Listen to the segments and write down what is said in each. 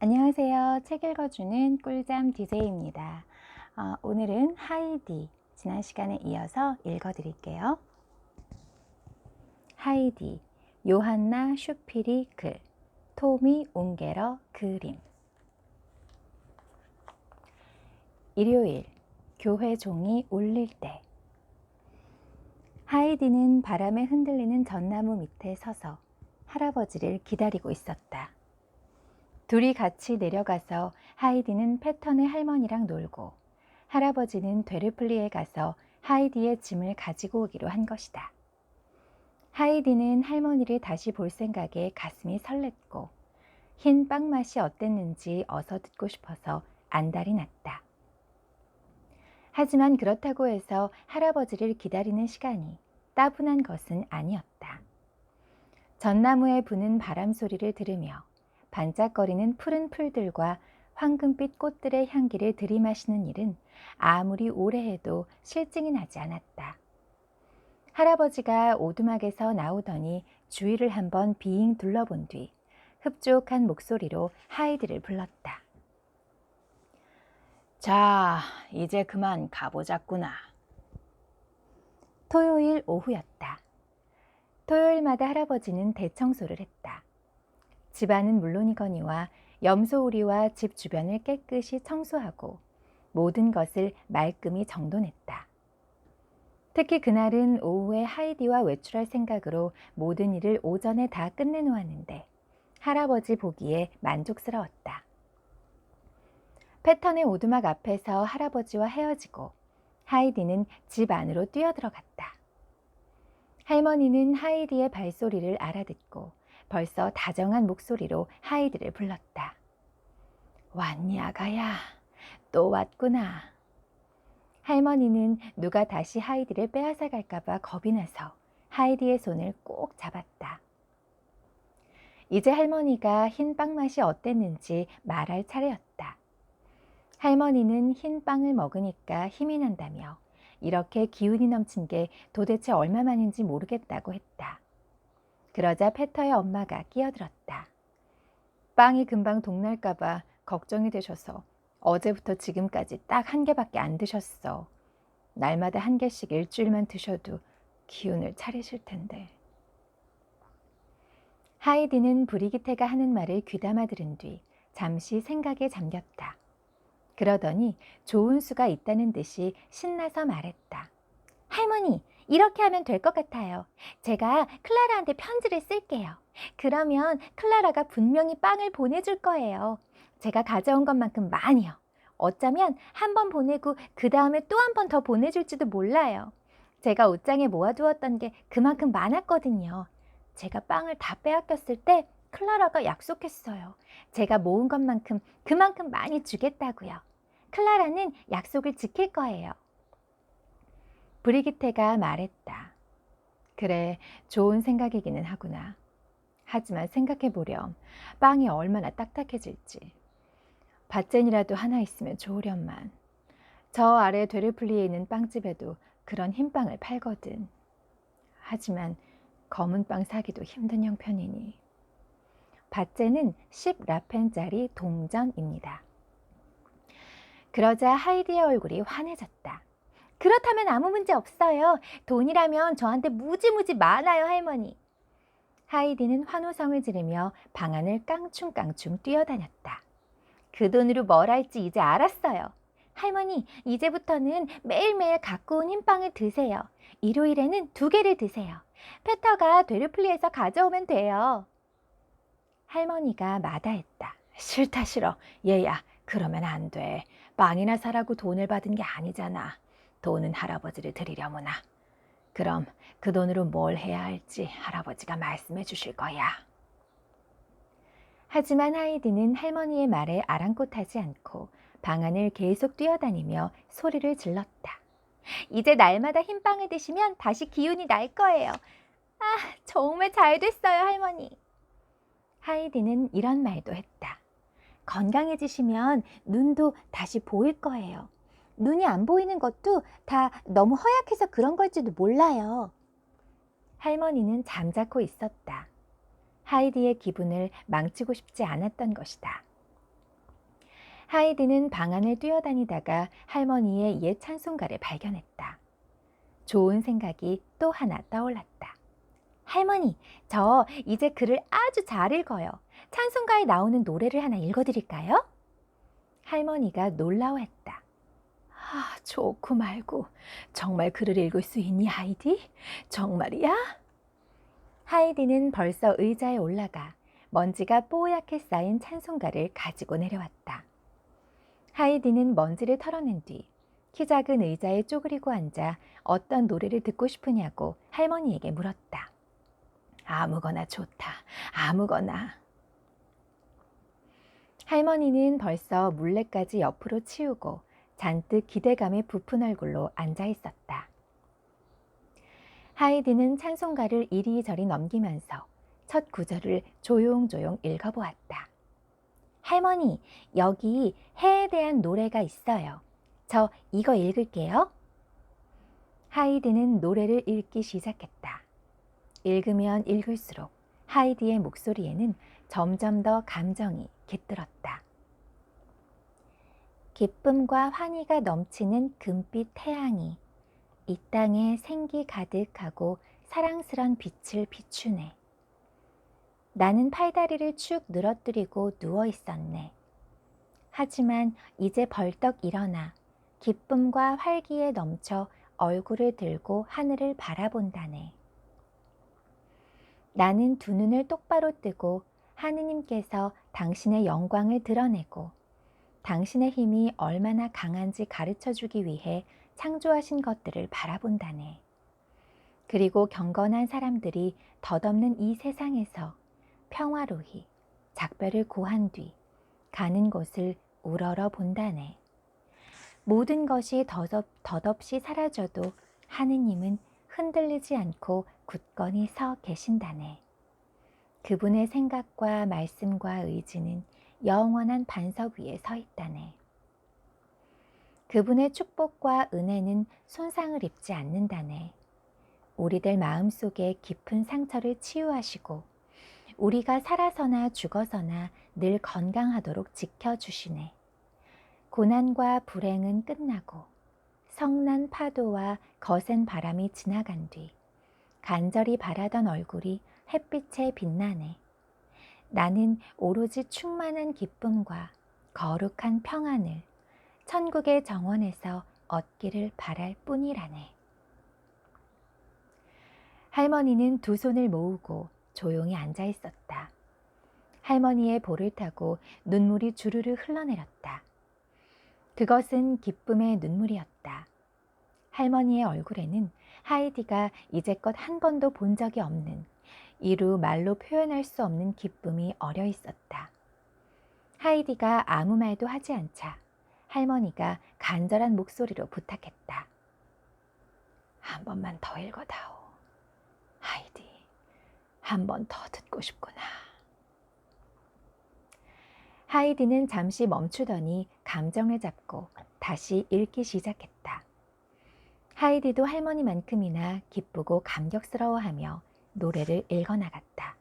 안녕하세요. 책 읽어주는 꿀잠 DJ입니다. 오늘은 하이디, 지난 시간에 이어서 읽어드릴게요. 하이디, 요한나 슈피리 글, 토미 웅게러 그림. 일요일, 교회 종이 울릴 때. 하이디는 바람에 흔들리는 전나무 밑에 서서 할아버지를 기다리고 있었다. 둘이 같이 내려가서 하이디는 패턴의 할머니랑 놀고 할아버지는 되르플리에 가서 하이디의 짐을 가지고 오기로 한 것이다. 하이디는 할머니를 다시 볼 생각에 가슴이 설렜고 흰 빵 맛이 어땠는지 어서 듣고 싶어서 안달이 났다. 하지만 그렇다고 해서 할아버지를 기다리는 시간이 따분한 것은 아니었다. 전나무에 부는 바람 소리를 들으며 반짝거리는 푸른 풀들과 황금빛 꽃들의 향기를 들이마시는 일은 아무리 오래 해도 실증이 나지 않았다. 할아버지가 오두막에서 나오더니 주위를 한번 빙 둘러본 뒤 흡족한 목소리로 하이디를 불렀다. 자, 이제 그만 가보자꾸나. 토요일 오후였다. 토요일마다 할아버지는 대청소를 했다. 집안은 물론이거니와 염소우리와 집 주변을 깨끗이 청소하고 모든 것을 말끔히 정돈했다. 특히 그날은 오후에 하이디와 외출할 생각으로 모든 일을 오전에 다 끝내놓았는데 할아버지 보기에 만족스러웠다. 패턴의 오두막 앞에서 할아버지와 헤어지고 하이디는 집 안으로 뛰어들어갔다. 할머니는 하이디의 발소리를 알아듣고 벌써 다정한 목소리로 하이디를 불렀다. 왔니 아가야? 또 왔구나. 할머니는 누가 다시 하이디를 빼앗아 갈까봐 겁이 나서 하이디의 손을 꼭 잡았다. 이제 할머니가 흰 빵 맛이 어땠는지 말할 차례였다. 할머니는 흰 빵을 먹으니까 힘이 난다며 이렇게 기운이 넘친 게 도대체 얼마만인지 모르겠다고 했다. 그러자 페터의 엄마가 끼어들었다. 빵이 금방 동날까봐 걱정이 되셔서 어제부터 지금까지 딱 한 개밖에 안 드셨어. 날마다 한 개씩 일주일만 드셔도 기운을 차리실 텐데. 하이디는 브리기테가 하는 말을 귀담아 들은 뒤 잠시 생각에 잠겼다. 그러더니 좋은 수가 있다는 듯이 신나서 말했다. 할머니, 이렇게 하면 될 것 같아요. 제가 클라라한테 편지를 쓸게요. 그러면 클라라가 분명히 빵을 보내줄 거예요. 제가 가져온 것만큼 많이요. 어쩌면 한 번 보내고 그 다음에 또 한 번 더 보내줄지도 몰라요. 제가 옷장에 모아두었던 게 그만큼 많았거든요. 제가 빵을 다 빼앗겼을 때 클라라가 약속했어요. 제가 모은 것만큼 그만큼 많이 주겠다고요. 클라라는 약속을 지킬 거예요. 브리기테가 말했다. 그래, 좋은 생각이기는 하구나. 하지만 생각해보렴. 빵이 얼마나 딱딱해질지. 밭젠이라도 하나 있으면 좋으련만. 저 아래 되르플리에 있는 빵집에도 그런 흰빵을 팔거든. 하지만 검은 빵 사기도 힘든 형편이니. 밭젠은 10라펜짜리 동전입니다. 그러자 하이디의 얼굴이 환해졌다. 그렇다면 아무 문제 없어요. 돈이라면 저한테 무지무지 많아요, 할머니. 하이디는 환호성을 지르며 방 안을 깡충깡충 뛰어다녔다. 그 돈으로 뭘 할지 이제 알았어요. 할머니, 이제부터는 매일매일 갖고 온 흰빵을 드세요. 일요일에는 2개를 드세요. 페터가 되르플리에서 가져오면 돼요. 할머니가 마다했다. 싫다 싫어. 얘야, 그러면 안 돼. 빵이나 사라고 돈을 받은 게 아니잖아. 돈은 할아버지를 드리려무나. 그럼 그 돈으로 뭘 해야 할지 할아버지가 말씀해 주실 거야. 하지만 하이디는 할머니의 말에 아랑곳하지 않고 방 안을 계속 뛰어다니며 소리를 질렀다. 이제 날마다 흰빵을 드시면 다시 기운이 날 거예요. 아, 정말 잘 됐어요, 할머니. 하이디는 이런 말도 했다. 건강해지시면 눈도 다시 보일 거예요. 눈이 안 보이는 것도 다 너무 허약해서 그런 걸지도 몰라요. 할머니는 잠자코 있었다. 하이디의 기분을 망치고 싶지 않았던 것이다. 하이디는 방 안을 뛰어다니다가 할머니의 옛 찬송가를 발견했다. 좋은 생각이 또 하나 떠올랐다. 할머니, 저 이제 글을 아주 잘 읽어요. 찬송가에 나오는 노래를 하나 읽어드릴까요? 할머니가 놀라워했다. 좋고 말고 정말 글을 읽을 수 있니, 하이디? 정말이야? 하이디는 벌써 의자에 올라가 먼지가 뽀얗게 쌓인 찬송가를 가지고 내려왔다. 하이디는 먼지를 털어낸 뒤 키 작은 의자에 쪼그리고 앉아 어떤 노래를 듣고 싶으냐고 할머니에게 물었다. 아무거나 좋다. 아무거나. 할머니는 벌써 물레까지 옆으로 치우고 잔뜩 기대감에 부푼 얼굴로 앉아 있었다. 하이디는 찬송가를 이리저리 넘기면서 첫 구절을 조용조용 읽어보았다. 할머니, 여기 해에 대한 노래가 있어요. 저 이거 읽을게요. 하이디는 노래를 읽기 시작했다. 읽으면 읽을수록 하이디의 목소리에는 점점 더 감정이 깃들었다. 기쁨과 환희가 넘치는 금빛 태양이 이 땅에 생기 가득하고 사랑스런 빛을 비추네. 나는 팔다리를 축 늘어뜨리고 누워 있었네. 하지만 이제 벌떡 일어나 기쁨과 활기에 넘쳐 얼굴을 들고 하늘을 바라본다네. 나는 두 눈을 똑바로 뜨고 하느님께서 당신의 영광을 드러내고 당신의 힘이 얼마나 강한지 가르쳐주기 위해 창조하신 것들을 바라본다네. 그리고 경건한 사람들이 덧없는 이 세상에서 평화로이 작별을 고한 뒤 가는 곳을 우러러 본다네. 모든 것이 덧없이 사라져도 하느님은 흔들리지 않고 굳건히 서 계신다네. 그분의 생각과 말씀과 의지는 영원한 반석 위에 서 있다네. 그분의 축복과 은혜는 손상을 입지 않는다네. 우리들 마음속에 깊은 상처를 치유하시고 우리가 살아서나 죽어서나 늘 건강하도록 지켜주시네. 고난과 불행은 끝나고 성난 파도와 거센 바람이 지나간 뒤 간절히 바라던 얼굴이 햇빛에 빛나네. 나는 오로지 충만한 기쁨과 거룩한 평안을 천국의 정원에서 얻기를 바랄 뿐이라네. 할머니는 두 손을 모으고 조용히 앉아 있었다. 할머니의 볼을 타고 눈물이 주르르 흘러내렸다. 그것은 기쁨의 눈물이었다. 할머니의 얼굴에는 하이디가 이제껏 한 번도 본 적이 없는 이루 말로 표현할 수 없는 기쁨이 어려 있었다. 하이디가 아무 말도 하지 않자 할머니가 간절한 목소리로 부탁했다. 한 번만 더 읽어다오. 하이디, 한 번 더 듣고 싶구나. 하이디는 잠시 멈추더니 감정을 잡고 다시 읽기 시작했다. 하이디도 할머니만큼이나 기쁘고 감격스러워하며 노래를 읽어나갔다.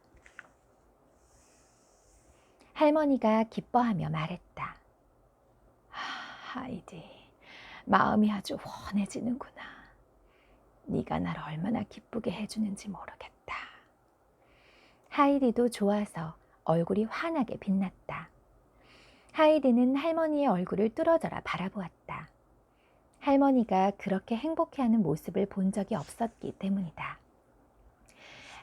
할머니가 기뻐하며 말했다. 하이디, 마음이 아주 훤해지는구나. 네가 날 얼마나 기쁘게 해주는지 모르겠다. 하이디도 좋아서 얼굴이 환하게 빛났다. 하이디는 할머니의 얼굴을 뚫어져라 바라보았다. 할머니가 그렇게 행복해하는 모습을 본 적이 없었기 때문이다.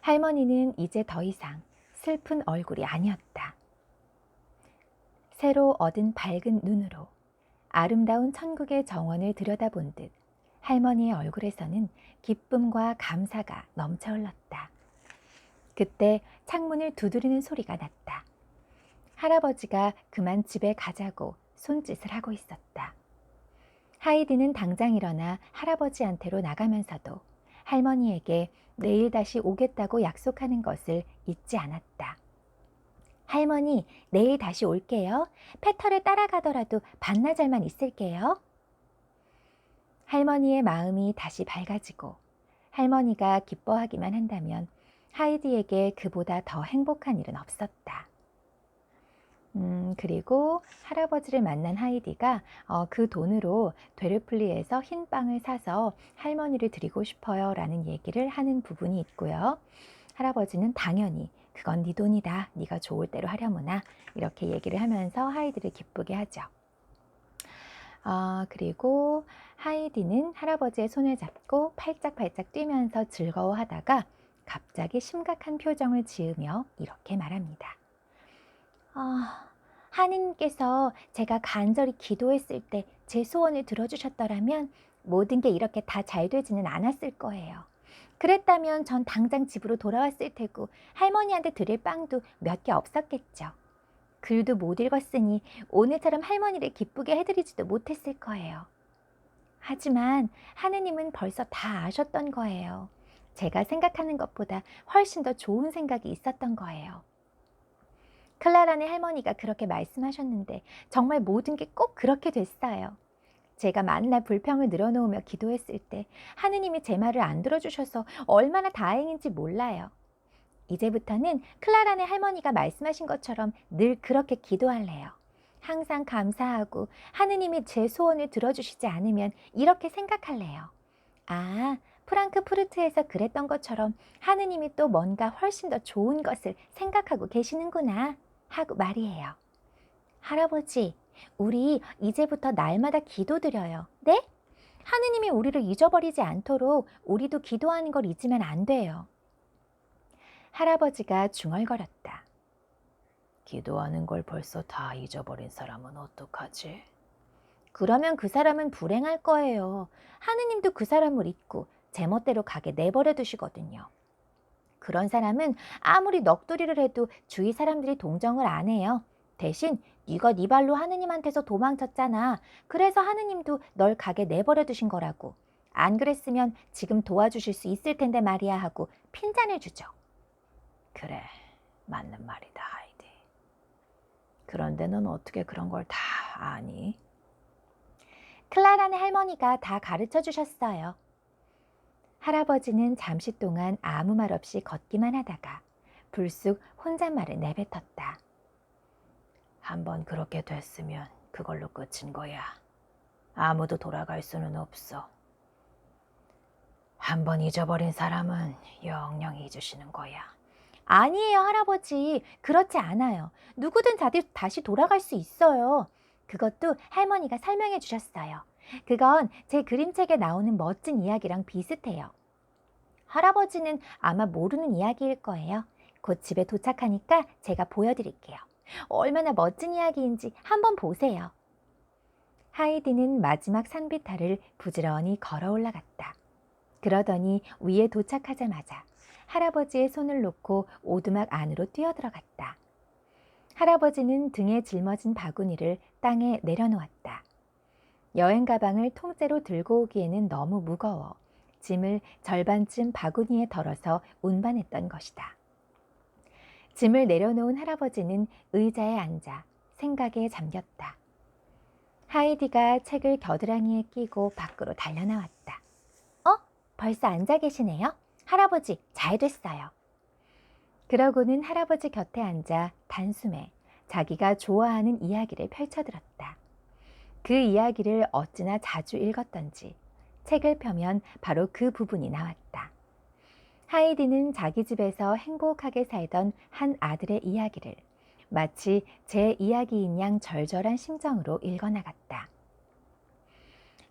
할머니는 이제 더 이상 슬픈 얼굴이 아니었다. 새로 얻은 밝은 눈으로 아름다운 천국의 정원을 들여다본 듯 할머니의 얼굴에서는 기쁨과 감사가 넘쳐 흘렀다. 그때 창문을 두드리는 소리가 났다. 할아버지가 그만 집에 가자고 손짓을 하고 있었다. 하이디는 당장 일어나 할아버지한테로 나가면서도 할머니에게 내일 다시 오겠다고 약속하는 것을 잊지 않았다. 할머니, 내일 다시 올게요. 패터를 따라가더라도 반나절만 있을게요. 할머니의 마음이 다시 밝아지고 할머니가 기뻐하기만 한다면 하이디에게 그보다 더 행복한 일은 없었다. 그리고 할아버지를 만난 하이디가 그 돈으로 되르플리에서 흰 빵을 사서 할머니를 드리고 싶어요 라는 얘기를 하는 부분이 있고요. 할아버지는 당연히 그건 네 돈이다. 네가 좋을 대로 하려무나 이렇게 얘기를 하면서 하이디를 기쁘게 하죠. 그리고 하이디는 할아버지의 손을 잡고 팔짝팔짝 뛰면서 즐거워하다가 갑자기 심각한 표정을 지으며 이렇게 말합니다. 하느님께서 제가 간절히 기도했을 때 제 소원을 들어주셨더라면 모든 게 이렇게 다 잘 되지는 않았을 거예요. 그랬다면 전 당장 집으로 돌아왔을 테고 할머니한테 드릴 빵도 몇 개 없었겠죠. 글도 못 읽었으니 오늘처럼 할머니를 기쁘게 해드리지도 못했을 거예요. 하지만 하느님은 벌써 다 아셨던 거예요. 제가 생각하는 것보다 훨씬 더 좋은 생각이 있었던 거예요. 클라라네 할머니가 그렇게 말씀하셨는데 정말 모든 게 꼭 그렇게 됐어요. 제가 만날 불평을 늘어놓으며 기도했을 때 하느님이 제 말을 안 들어주셔서 얼마나 다행인지 몰라요. 이제부터는 클라라네 할머니가 말씀하신 것처럼 늘 그렇게 기도할래요. 항상 감사하고 하느님이 제 소원을 들어주시지 않으면 이렇게 생각할래요. 프랑크푸르트에서 그랬던 것처럼 하느님이 또 뭔가 훨씬 더 좋은 것을 생각하고 계시는구나 하고 말이에요. 할아버지, 우리 이제부터 날마다 기도드려요. 네? 하느님이 우리를 잊어버리지 않도록 우리도 기도하는 걸 잊으면 안 돼요. 할아버지가 중얼거렸다. 기도하는 걸 벌써 다 잊어버린 사람은 어떡하지? 그러면 그 사람은 불행할 거예요. 하느님도 그 사람을 잊고 제멋대로 가게 내버려 두시거든요. 그런 사람은 아무리 넋두리를 해도 주위 사람들이 동정을 안 해요. 대신 네가 네 발로 하느님한테서 도망쳤잖아. 그래서 하느님도 널 가게 내버려 두신 거라고. 안 그랬으면 지금 도와주실 수 있을 텐데 말이야 하고 핀잔을 주죠. 그래, 맞는 말이다, 하이디. 그런데 넌 어떻게 그런 걸 다 아니? 클라라네 할머니가 다 가르쳐 주셨어요. 할아버지는 잠시 동안 아무 말 없이 걷기만 하다가 불쑥 혼잣말을 내뱉었다. 한번 그렇게 됐으면 그걸로 끝인 거야. 아무도 돌아갈 수는 없어. 한번 잊어버린 사람은 영영 잊으시는 거야. 아니에요, 할아버지. 그렇지 않아요. 누구든 다시 돌아갈 수 있어요. 그것도 할머니가 설명해 주셨어요. 그건 제 그림책에 나오는 멋진 이야기랑 비슷해요. 할아버지는 아마 모르는 이야기일 거예요. 곧 집에 도착하니까 제가 보여드릴게요. 얼마나 멋진 이야기인지 한번 보세요. 하이디는 마지막 산비탈을 부지런히 걸어 올라갔다. 그러더니 위에 도착하자마자 할아버지의 손을 놓고 오두막 안으로 뛰어들어갔다. 할아버지는 등에 짊어진 바구니를 땅에 내려놓았다. 여행 가방을 통째로 들고 오기에는 너무 무거워 짐을 절반쯤 바구니에 덜어서 운반했던 것이다. 짐을 내려놓은 할아버지는 의자에 앉아 생각에 잠겼다. 하이디가 책을 겨드랑이에 끼고 밖으로 달려나왔다. 벌써 앉아 계시네요? 할아버지, 잘 됐어요. 그러고는 할아버지 곁에 앉아 단숨에 자기가 좋아하는 이야기를 펼쳐들었다. 그 이야기를 어찌나 자주 읽었던지 책을 펴면 바로 그 부분이 나왔다. 하이디는 자기 집에서 행복하게 살던 한 아들의 이야기를 마치 제 이야기인 양 절절한 심정으로 읽어나갔다.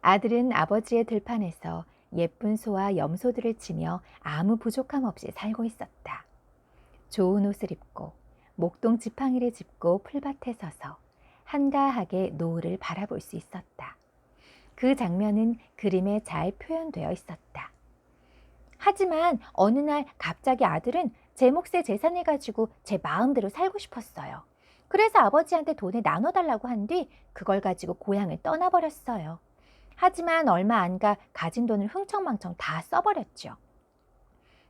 아들은 아버지의 들판에서 예쁜 소와 염소들을 치며 아무 부족함 없이 살고 있었다. 좋은 옷을 입고 목동 지팡이를 짚고 풀밭에 서서 한가하게 노을을 바라볼 수 있었다. 그 장면은 그림에 잘 표현되어 있었다. 하지만 어느 날 갑자기 아들은 제 몫의 재산을 가지고 제 마음대로 살고 싶었어요. 그래서 아버지한테 돈을 나눠달라고 한 뒤 그걸 가지고 고향을 떠나버렸어요. 하지만 얼마 안 가 가진 돈을 흥청망청 다 써버렸죠.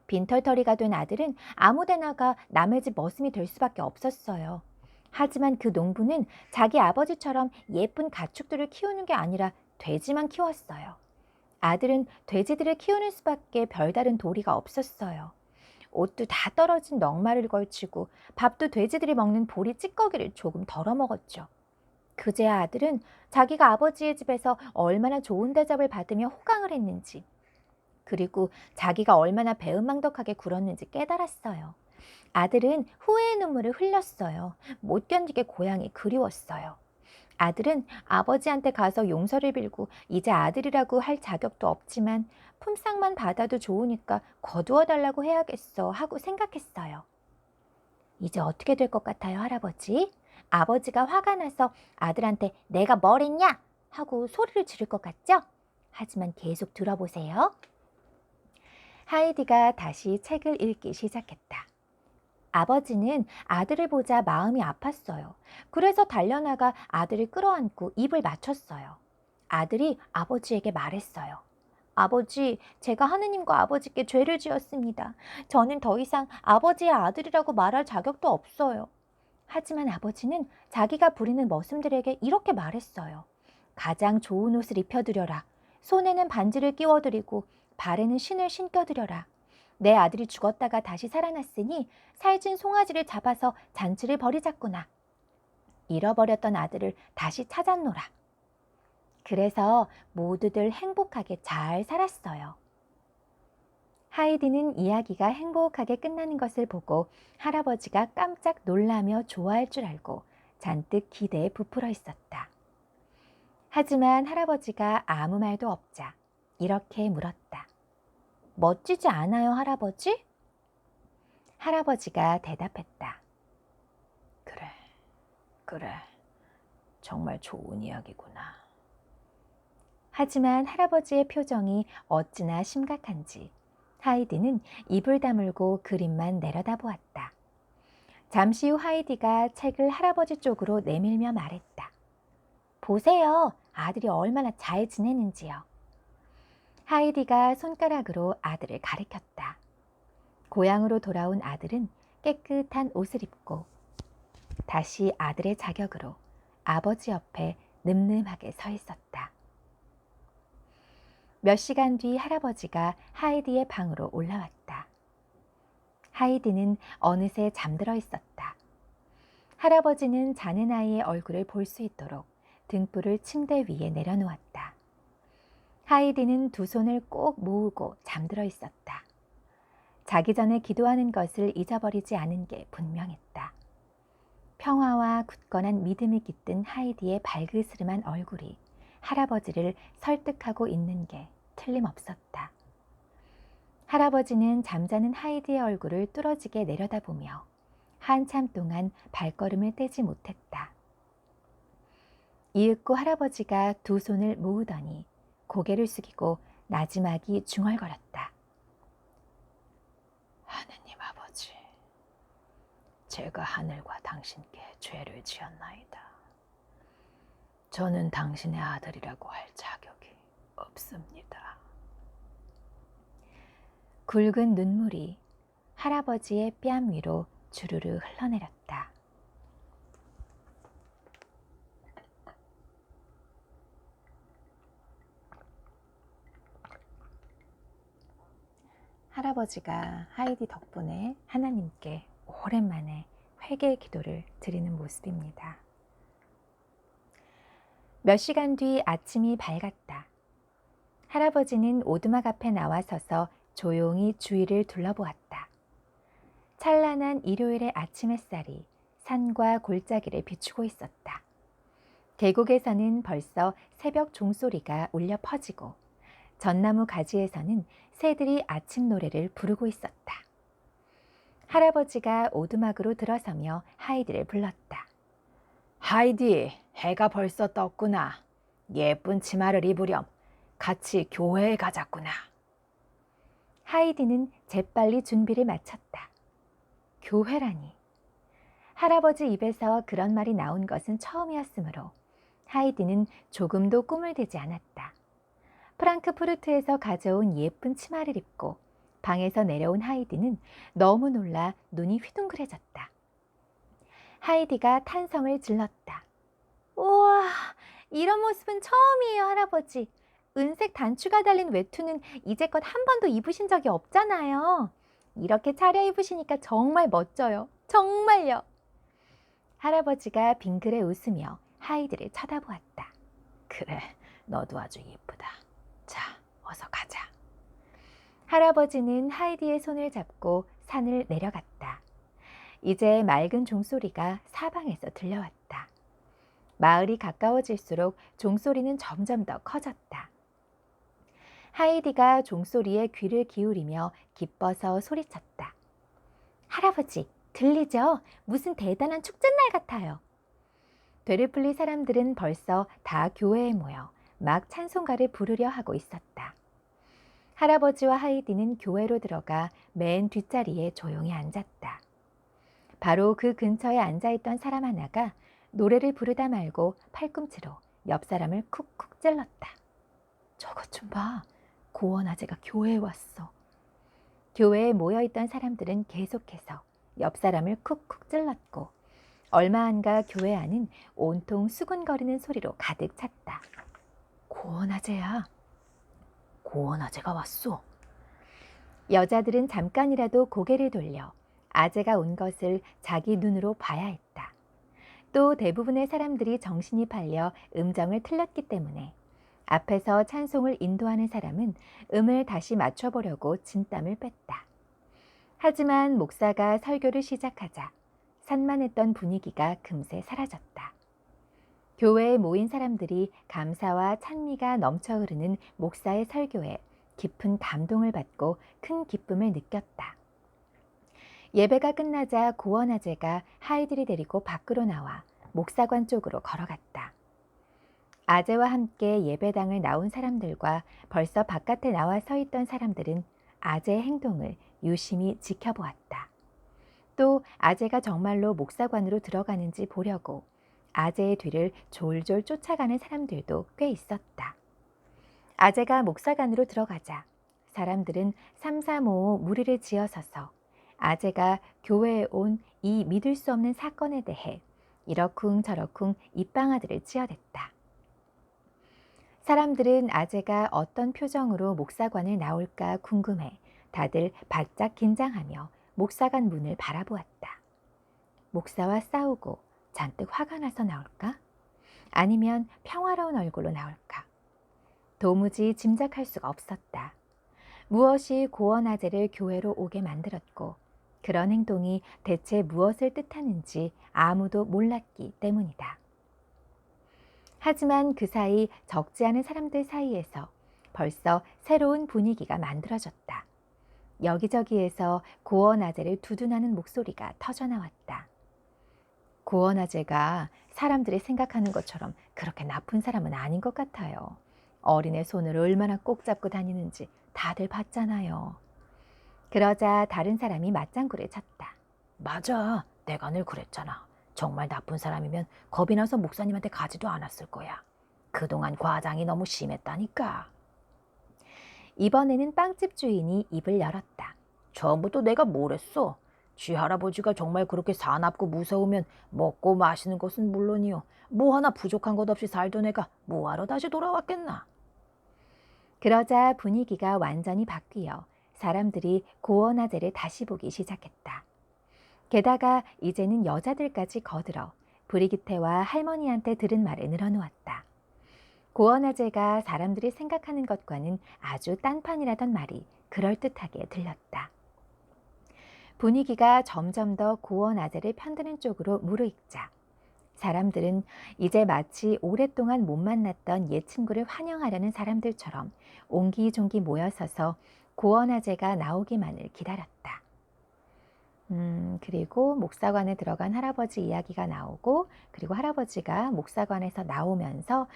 빈털터리가 된 아들은 아무데나가 남의 집 머슴이 될 수밖에 없었어요. 하지만 그 농부는 자기 아버지처럼 예쁜 가축들을 키우는 게 아니라 돼지만 키웠어요. 아들은 돼지들을 키우는 수밖에 별다른 도리가 없었어요. 옷도 다 떨어진 넉마를 걸치고 밥도 돼지들이 먹는 보리 찌꺼기를 조금 덜어 먹었죠. 그제야 아들은 자기가 아버지의 집에서 얼마나 좋은 대접을 받으며 호강을 했는지, 그리고 자기가 얼마나 배은망덕하게 굴었는지 깨달았어요. 아들은 후회의 눈물을 흘렸어요. 못 견디게 고향이 그리웠어요. 아들은 아버지한테 가서 용서를 빌고 이제 아들이라고 할 자격도 없지만 품삯만 받아도 좋으니까 거두어 달라고 해야겠어 하고 생각했어요. 이제 어떻게 될 것 같아요, 할아버지? 아버지가 화가 나서 아들한테 내가 뭘 했냐? 하고 소리를 지를 것 같죠? 하지만 계속 들어보세요. 하이디가 다시 책을 읽기 시작했다. 아버지는 아들을 보자 마음이 아팠어요. 그래서 달려나가 아들을 끌어안고 입을 맞췄어요. 아들이 아버지에게 말했어요. 아버지, 제가 하느님과 아버지께 죄를 지었습니다. 저는 더 이상 아버지의 아들이라고 말할 자격도 없어요. 하지만 아버지는 자기가 부리는 머슴들에게 이렇게 말했어요. 가장 좋은 옷을 입혀드려라. 손에는 반지를 끼워드리고 발에는 신을 신겨드려라. 내 아들이 죽었다가 다시 살아났으니 살찐 송아지를 잡아서 잔치를 벌이자꾸나. 잃어버렸던 아들을 다시 찾았노라. 그래서 모두들 행복하게 잘 살았어요. 하이디는 이야기가 행복하게 끝나는 것을 보고 할아버지가 깜짝 놀라며 좋아할 줄 알고 잔뜩 기대에 부풀어 있었다. 하지만 할아버지가 아무 말도 없자 이렇게 물었다. 멋지지 않아요, 할아버지? 할아버지가 대답했다. 그래, 정말 좋은 이야기구나. 하지만 할아버지의 표정이 어찌나 심각한지 하이디는 입을 다물고 그림만 내려다보았다. 잠시 후 하이디가 책을 할아버지 쪽으로 내밀며 말했다. 보세요, 아들이 얼마나 잘 지내는지요. 하이디가 손가락으로 아들을 가리켰다. 고향으로 돌아온 아들은 깨끗한 옷을 입고 다시 아들의 자격으로 아버지 옆에 늠름하게 서 있었다. 몇 시간 뒤 할아버지가 하이디의 방으로 올라왔다. 하이디는 어느새 잠들어 있었다. 할아버지는 자는 아이의 얼굴을 볼 수 있도록 등불을 침대 위에 내려놓았다. 하이디는 두 손을 꼭 모으고 잠들어 있었다. 자기 전에 기도하는 것을 잊어버리지 않은 게 분명했다. 평화와 굳건한 믿음이 깃든 하이디의 발그스름한 얼굴이 할아버지를 설득하고 있는 게 틀림없었다. 할아버지는 잠자는 하이디의 얼굴을 뚫어지게 내려다보며 한참 동안 발걸음을 떼지 못했다. 이윽고 할아버지가 두 손을 모으더니 고개를 숙이고 나지막이 중얼거렸다. 하느님 아버지, 제가 하늘과 당신께 죄를 지었나이다. 저는 당신의 아들이라고 할 자격이 없습니다. 굵은 눈물이 할아버지의 뺨 위로 주르르 흘러내렸다. 할아버지가 하이디 덕분에 하나님께 오랜만에 회개 기도를 드리는 모습입니다. 몇 시간 뒤 아침이 밝았다. 할아버지는 오두막 앞에 나와서서 조용히 주위를 둘러보았다. 찬란한 일요일의 아침 햇살이 산과 골짜기를 비추고 있었다. 계곡에서는 벌써 새벽 종소리가 울려 퍼지고 전나무 가지에서는 새들이 아침 노래를 부르고 있었다. 할아버지가 오두막으로 들어서며 하이디를 불렀다. 하이디, 해가 벌써 떴구나. 예쁜 치마를 입으렴. 같이 교회에 가자꾸나. 하이디는 재빨리 준비를 마쳤다. 교회라니. 할아버지 입에서 그런 말이 나온 것은 처음이었으므로 하이디는 조금도 꿈을 대지 않았다. 프랑크푸르트에서 가져온 예쁜 치마를 입고 방에서 내려온 하이디는 너무 놀라 눈이 휘둥그레졌다. 하이디가 탄성을 질렀다. 우와, 이런 모습은 처음이에요, 할아버지. 은색 단추가 달린 외투는 이제껏 한 번도 입으신 적이 없잖아요. 이렇게 차려입으시니까 정말 멋져요. 정말요. 할아버지가 빙그레 웃으며 하이디를 쳐다보았다. 그래, 너도 아주 예쁘다. 자, 어서 가자. 할아버지는 하이디의 손을 잡고 산을 내려갔다. 이제 맑은 종소리가 사방에서 들려왔다. 마을이 가까워질수록 종소리는 점점 더 커졌다. 하이디가 종소리에 귀를 기울이며 기뻐서 소리쳤다. 할아버지, 들리죠? 무슨 대단한 축제날 같아요. 되르플리 사람들은 벌써 다 교회에 모여 막 찬송가를 부르려 하고 있었다. 할아버지와 하이디는 교회로 들어가 맨 뒷자리에 조용히 앉았다. 바로 그 근처에 앉아있던 사람 하나가 노래를 부르다 말고 팔꿈치로 옆 사람을 쿡쿡 찔렀다. 저것 좀 봐. 고원 아재가 교회에 왔어. 교회에 모여있던 사람들은 계속해서 옆 사람을 쿡쿡 찔렀고 얼마 안가 교회 안은 온통 수군거리는 소리로 가득 찼다. 고원 아재야. 고원 아재가 왔어. 여자들은 잠깐이라도 고개를 돌려 아재가 온 것을 자기 눈으로 봐야 했다. 또 대부분의 사람들이 정신이 팔려 음정을 틀렸기 때문에 앞에서 찬송을 인도하는 사람은 음을 다시 맞춰보려고 진땀을 뺐다. 하지만 목사가 설교를 시작하자 산만했던 분위기가 금세 사라졌다. 교회에 모인 사람들이 감사와 찬미가 넘쳐 흐르는 목사의 설교에 깊은 감동을 받고 큰 기쁨을 느꼈다. 예배가 끝나자 고원 아재가 하이디를 데리고 밖으로 나와 목사관 쪽으로 걸어갔다. 아재와 함께 예배당을 나온 사람들과 벌써 바깥에 나와 서 있던 사람들은 아재의 행동을 유심히 지켜보았다. 또 아재가 정말로 목사관으로 들어가는지 보려고 아재의 뒤를 졸졸 쫓아가는 사람들도 꽤 있었다. 아재가 목사관으로 들어가자 사람들은 삼삼오오 무리를 지어서서 아재가 교회에 온 이 믿을 수 없는 사건에 대해 이러쿵저러쿵 입방아들을 찌어댔다. 사람들은 아재가 어떤 표정으로 목사관을 나올까 궁금해 다들 바짝 긴장하며 목사관 문을 바라보았다. 목사와 싸우고 잔뜩 화가 나서 나올까? 아니면 평화로운 얼굴로 나올까? 도무지 짐작할 수가 없었다. 무엇이 고원 아재를 교회로 오게 만들었고 그런 행동이 대체 무엇을 뜻하는지 아무도 몰랐기 때문이다. 하지만 그 사이 적지 않은 사람들 사이에서 벌써 새로운 분위기가 만들어졌다. 여기저기에서 고원 아재를 두둔하는 목소리가 터져나왔다. 고원 아재가 사람들이 생각하는 것처럼 그렇게 나쁜 사람은 아닌 것 같아요. 어린애 손을 얼마나 꼭 잡고 다니는지 다들 봤잖아요. 그러자 다른 사람이 맞장구를 쳤다. 맞아, 내가 늘 그랬잖아. 정말 나쁜 사람이면 겁이 나서 목사님한테 가지도 않았을 거야. 그동안 과장이 너무 심했다니까. 이번에는 빵집 주인이 입을 열었다. 처음부터 내가 뭘 했어? 쥐 할아버지가 정말 그렇게 사납고 무서우면 먹고 마시는 것은 물론이요. 뭐 하나 부족한 것 없이 살던 애가 뭐하러 다시 돌아왔겠나? 그러자 분위기가 완전히 바뀌어 사람들이 고원 아재를 다시 보기 시작했다. 게다가 이제는 여자들까지 거들어 브리기테와 할머니한테 들은 말을 늘어놓았다. 고원 아재가 사람들이 생각하는 것과는 아주 딴판이라던 말이 그럴듯하게 들렸다. 분위기가 점점 더 고원 아재를 편드는 쪽으로 무르익자 사람들은 이제 마치 오랫동안 못 만났던 옛 친구를 환영하려는 사람들처럼 옹기종기 모여서서 고원 아재가 나오기만을 기다렸다. 그리고 목사관에 들어간 할아버지 이야기가 나오고 그리고 할아버지가 목사관에서 나오면서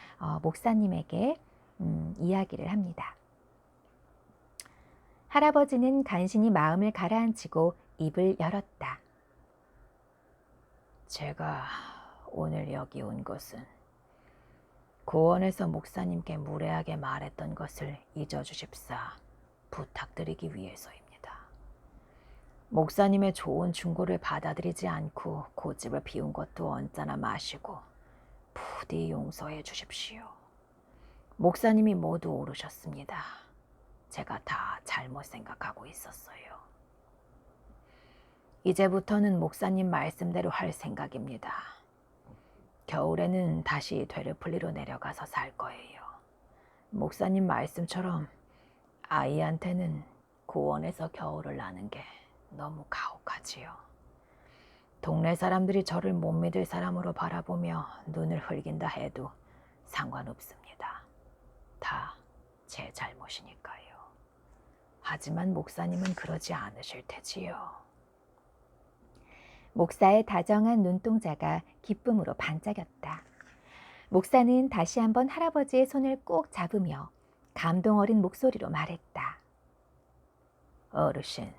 목사님에게 이야기를 합니다. 할아버지는 간신히 마음을 가라앉히고 입을 열었다. 제가 오늘 여기 온 것은 고원에서 목사님께 무례하게 말했던 것을 잊어주십사 부탁드리기 위해서입니다. 목사님의 좋은 충고를 받아들이지 않고 고집을 피운 것도 언짢아 마시고 부디 용서해 주십시오. 목사님이 모두 옳으셨습니다. 제가 다 잘못 생각하고 있었어요. 이제부터는 목사님 말씀대로 할 생각입니다. 겨울에는 다시 되르플리로 내려가서 살 거예요. 목사님 말씀처럼 아이한테는 고원에서 겨울을 나는 게 너무 가혹하지요. 동네 사람들이 저를 못 믿을 사람으로 바라보며 눈을 흘긴다 해도 상관없습니다. 다 제 잘못이니까요. 하지만 목사님은 그러지 않으실 테지요. 목사의 다정한 눈동자가 기쁨으로 반짝였다. 목사는 다시 한번 할아버지의 손을 꼭 잡으며 감동 어린 목소리로 말했다. 어르신,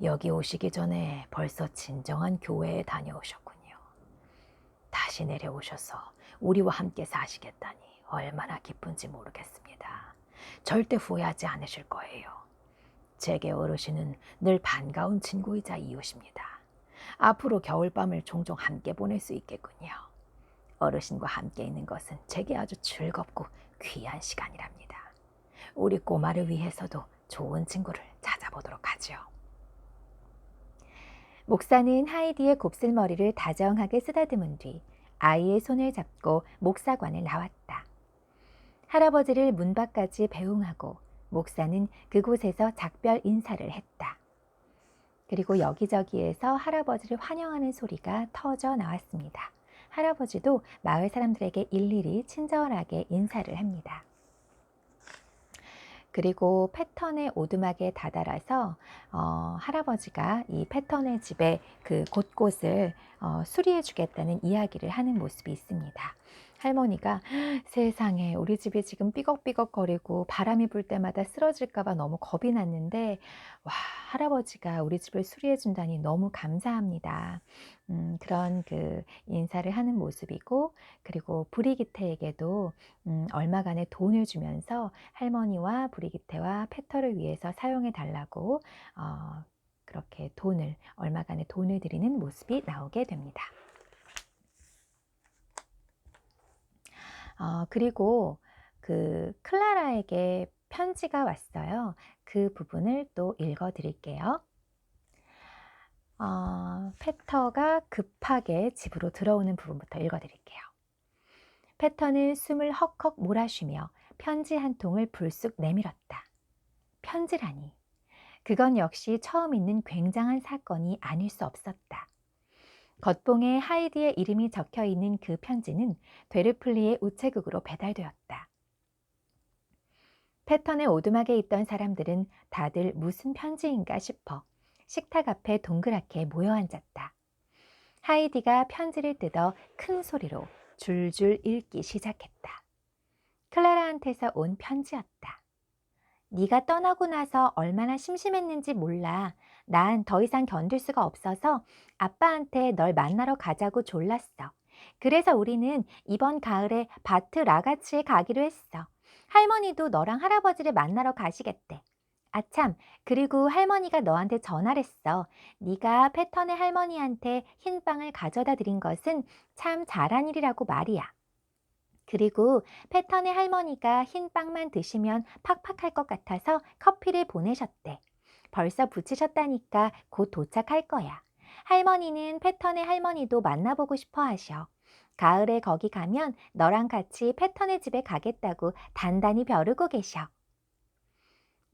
여기 오시기 전에 벌써 진정한 교회에 다녀오셨군요. 다시 내려오셔서 우리와 함께 사시겠다니 얼마나 기쁜지 모르겠습니다. 절대 후회하지 않으실 거예요. 제게 어르신은 늘 반가운 친구이자 이웃입니다. 앞으로 겨울밤을 종종 함께 보낼 수 있겠군요. 어르신과 함께 있는 것은 제게 아주 즐겁고 귀한 시간이랍니다. 우리 꼬마를 위해서도 좋은 친구를 찾아보도록 하죠. 목사는 하이디의 곱슬머리를 다정하게 쓰다듬은 뒤 아이의 손을 잡고 목사관을 나왔다. 할아버지를 문 밖까지 배웅하고 목사는 그곳에서 작별 인사를 했다. 그리고 여기저기에서 할아버지를 환영하는 소리가 터져 나왔습니다. 할아버지도 마을 사람들에게 일일이 친절하게 인사를 합니다. 그리고 패턴의 오두막에 다다라서 할아버지가 이 패턴의 집의 그 곳곳을 수리해 주겠다는 이야기를 하는 모습이 있습니다. 할머니가 세상에 우리 집이 지금 삐걱삐걱거리고 바람이 불 때마다 쓰러질까 봐 너무 겁이 났는데 와, 할아버지가 우리 집을 수리해 준다니 너무 감사합니다. 그런 그 인사를 하는 모습이고, 그리고 브리기테에게도 얼마간의 돈을 주면서 할머니와 브리기테와 페터를 위해서 사용해 달라고 그렇게 얼마간의 돈을 드리는 모습이 나오게 됩니다. 그리고 그 클라라에게 편지가 왔어요. 그 부분을 또 읽어 드릴게요. 페터가 급하게 집으로 들어오는 부분부터 읽어 드릴게요. 페터는 숨을 헉헉 몰아쉬며 편지 한 통을 불쑥 내밀었다. 편지라니. 그건 역시 처음 있는 굉장한 사건이 아닐 수 없었다. 겉봉에 하이디의 이름이 적혀 있는 그 편지는 되르플리의 우체국으로 배달되었다. 패턴의 오두막에 있던 사람들은 다들 무슨 편지인가 싶어 식탁 앞에 동그랗게 모여 앉았다. 하이디가 편지를 뜯어 큰 소리로 줄줄 읽기 시작했다. 클라라한테서 온 편지였다. 네가 떠나고 나서 얼마나 심심했는지 몰라. 난 더 이상 견딜 수가 없어서 아빠한테 널 만나러 가자고 졸랐어. 그래서 우리는 이번 가을에 바트 라가츠에 가기로 했어. 할머니도 너랑 할아버지를 만나러 가시겠대. 아참, 그리고 할머니가 너한테 전화를 했어. 네가 패턴의 할머니한테 흰 빵을 가져다 드린 것은 참 잘한 일이라고 말이야. 그리고 패턴의 할머니가 흰 빵만 드시면 팍팍할 것 같아서 커피를 보내셨대. 벌써 붙이셨다니까 곧 도착할 거야. 할머니는 패턴의 할머니도 만나보고 싶어 하셔. 가을에 거기 가면 너랑 같이 패턴의 집에 가겠다고 단단히 벼르고 계셔.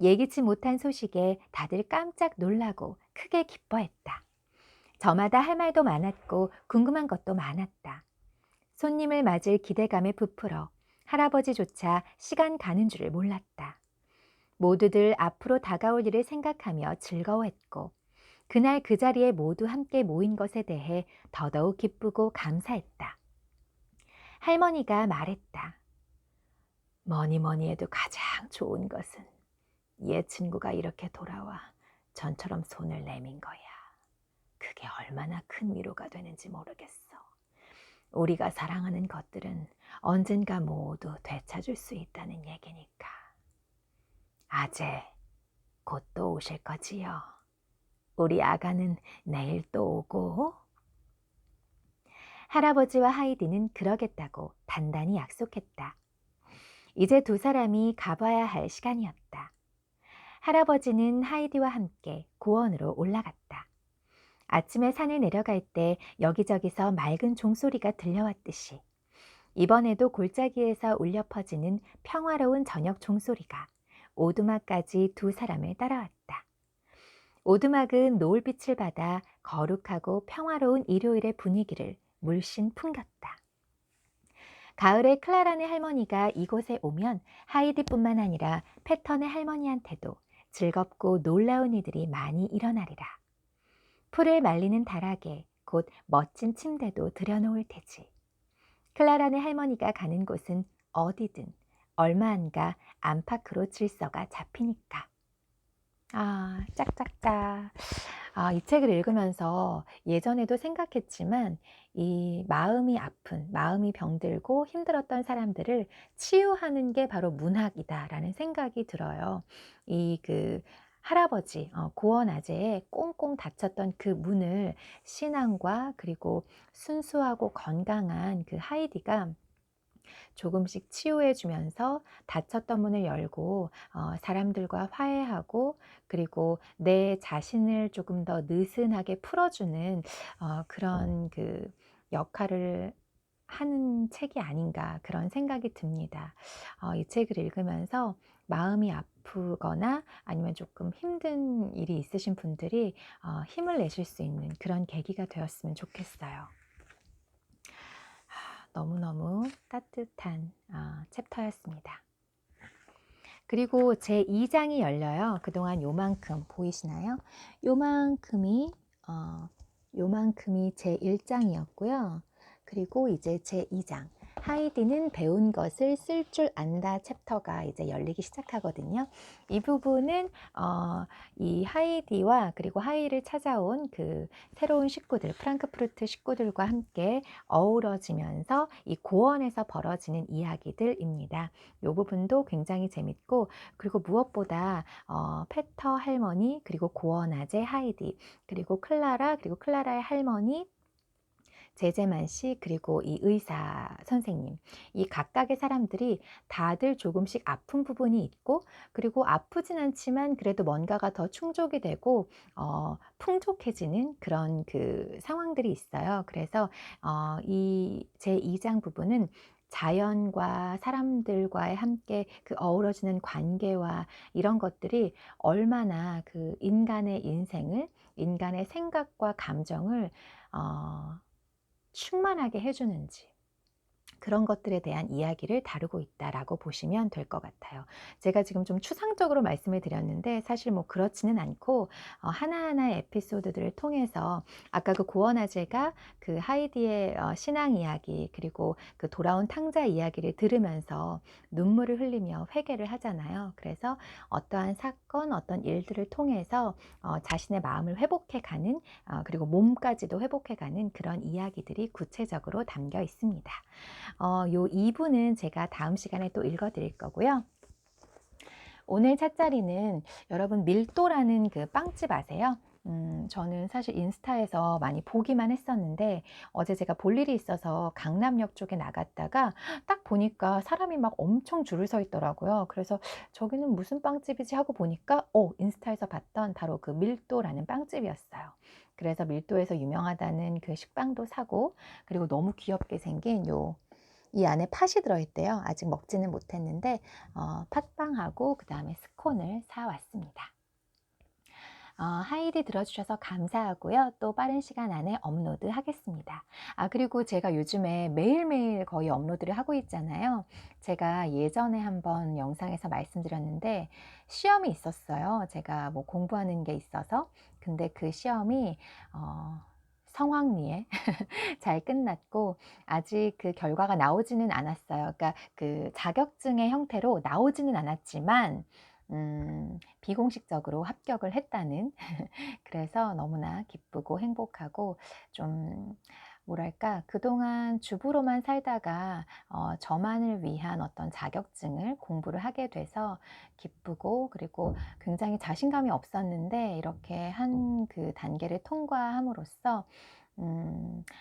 예기치 못한 소식에 다들 깜짝 놀라고 크게 기뻐했다. 저마다 할 말도 많았고 궁금한 것도 많았다. 손님을 맞을 기대감에 부풀어 할아버지조차 시간 가는 줄을 몰랐다. 모두들 앞으로 다가올 일을 생각하며 즐거워했고, 그날 그 자리에 모두 함께 모인 것에 대해 더더욱 기쁘고 감사했다. 할머니가 말했다. 뭐니 뭐니 해도 가장 좋은 것은 옛 친구가 이렇게 돌아와 전처럼 손을 내민 거야. 그게 얼마나 큰 위로가 되는지 모르겠어. 우리가 사랑하는 것들은 언젠가 모두 되찾을 수 있다는 얘기니까. 아재, 곧 또 오실 거지요. 우리 아가는 내일 또 오고. 할아버지와 하이디는 그러겠다고 단단히 약속했다. 이제 두 사람이 가봐야 할 시간이었다. 할아버지는 하이디와 함께 고원으로 올라갔다. 아침에 산에 내려갈 때 여기저기서 맑은 종소리가 들려왔듯이 이번에도 골짜기에서 울려 퍼지는 평화로운 저녁 종소리가 오두막까지 두 사람을 따라왔다. 오두막은 노을빛을 받아 거룩하고 평화로운 일요일의 분위기를 물씬 풍겼다. 가을에 클라라네 할머니가 이곳에 오면 하이디뿐만 아니라 패턴의 할머니한테도 즐겁고 놀라운 일들이 많이 일어나리라. 풀을 말리는 다락에 곧 멋진 침대도 들여놓을 테지. 클라라네 할머니가 가는 곳은 어디든 얼마 안 가 안팎으로 질서가 잡히니까. 아, 짝짝짝. 이 책을 읽으면서 예전에도 생각했지만 이 마음이 아픈, 마음이 병들고 힘들었던 사람들을 치유하는 게 바로 문학이다라는 생각이 들어요. 할아버지, 고원 아재의 꽁꽁 닫혔던 그 문을 신앙과 그리고 순수하고 건강한 그 하이디가 조금씩 치유해 주면서 닫혔던 문을 열고 사람들과 화해하고 그리고 내 자신을 조금 더 느슨하게 풀어주는 그런 그 역할을 하는 책이 아닌가 그런 생각이 듭니다. 이 책을 읽으면서 마음이 아프거나 아니면 조금 힘든 일이 있으신 분들이 힘을 내실 수 있는 그런 계기가 되었으면 좋겠어요. 너무너무 따뜻한 챕터였습니다. 그리고 제 2장이 열려요. 그동안 요만큼 보이시나요? 요만큼이 제 1장이었고요. 그리고 이제 제 2장. 하이디는 배운 것을 쓸 줄 안다 챕터가 이제 열리기 시작하거든요. 이 부분은 이 하이디와 그리고 하이를 찾아온 그 새로운 식구들, 프랑크푸르트 식구들과 함께 어우러지면서 이 고원에서 벌어지는 이야기들입니다. 이 부분도 굉장히 재밌고 그리고 무엇보다 페터 할머니 그리고 고원 아재 하이디 그리고 클라라 그리고 클라라의 할머니 제제만 씨 그리고 이 의사 선생님 이 각각의 사람들이 다들 조금씩 아픈 부분이 있고 그리고 아프진 않지만 그래도 뭔가가 더 충족이 되고 풍족해지는 그런 그 상황들이 있어요. 그래서 이 제 2장 부분은 자연과 사람들과의 함께 그 어우러지는 관계와 이런 것들이 얼마나 그 인간의 인생을 인간의 생각과 감정을 충만하게 해주는지 그런 것들에 대한 이야기를 다루고 있다라고 보시면 될 것 같아요. 제가 지금 좀 추상적으로 말씀을 드렸는데 사실 뭐 그렇지는 않고 하나하나의 에피소드들을 통해서 아까 그 고원아재가 그 하이디의 신앙 이야기 그리고 그 돌아온 탕자 이야기를 들으면서 눈물을 흘리며 회개를 하잖아요. 그래서 어떠한 사건, 어떤 일들을 통해서 자신의 마음을 회복해가는 그리고 몸까지도 회복해가는 그런 이야기들이 구체적으로 담겨 있습니다. 요 2부는 제가 다음 시간에 또 읽어 드릴 거고요. 오늘 찻자리는 여러분 밀도라는 그 빵집 아세요? 저는 사실 인스타에서 많이 보기만 했었는데 어제 제가 볼 일이 있어서 강남역 쪽에 나갔다가 딱 보니까 사람이 막 엄청 줄을 서 있더라고요. 그래서 저기는 무슨 빵집이지 하고 보니까 인스타에서 봤던 바로 그 밀도라는 빵집이었어요. 그래서 밀도에서 유명하다는 그 식빵도 사고 그리고 너무 귀엽게 생긴 이 안에 팥이 들어있대요. 아직 먹지는 못했는데 팥빵하고 그 다음에 스콘을 사왔습니다. 하이디 들어주셔서 감사하고요. 또 빠른 시간 안에 업로드 하겠습니다. 그리고 제가 요즘에 매일매일 거의 업로드를 하고 있잖아요. 제가 예전에 한번 영상에서 말씀드렸는데 시험이 있었어요. 제가 뭐 공부하는 게 있어서. 근데 그 시험이 성황리에 잘 끝났고 아직 그 결과가 나오지는 않았어요. 그러니까 그 자격증의 형태로 나오지는 않았지만 비공식적으로 합격을 했다는 그래서 너무나 기쁘고 행복하고 좀 뭐랄까 그동안 주부로만 살다가 저만을 위한 어떤 자격증을 공부를 하게 돼서 기쁘고 그리고 굉장히 자신감이 없었는데 이렇게 한 그 단계를 통과함으로써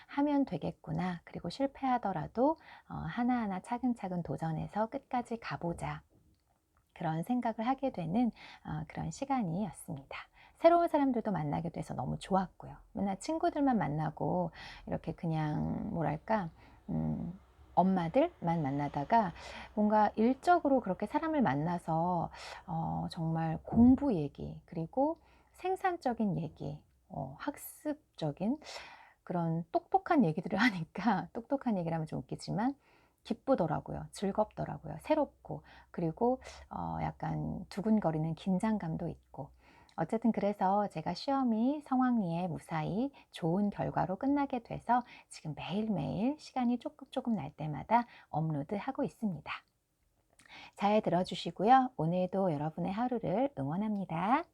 하면 되겠구나. 그리고 실패하더라도 하나하나 차근차근 도전해서 끝까지 가보자. 그런 생각을 하게 되는 그런 시간이었습니다. 새로운 사람들도 만나게 돼서 너무 좋았고요. 맨날 친구들만 만나고 이렇게 그냥 뭐랄까 엄마들만 만나다가 뭔가 일적으로 그렇게 사람을 만나서 정말 공부 얘기 그리고 생산적인 얘기 학습적인 그런 똑똑한 얘기들을 하니까 똑똑한 얘기를 하면 좀 웃기지만 기쁘더라고요. 즐겁더라고요. 새롭고 그리고 약간 두근거리는 긴장감도 있고 어쨌든 그래서 제가 시험이 성황리에 무사히 좋은 결과로 끝나게 돼서 지금 매일매일 시간이 조금 날 때마다 업로드하고 있습니다. 잘 들어주시고요. 오늘도 여러분의 하루를 응원합니다.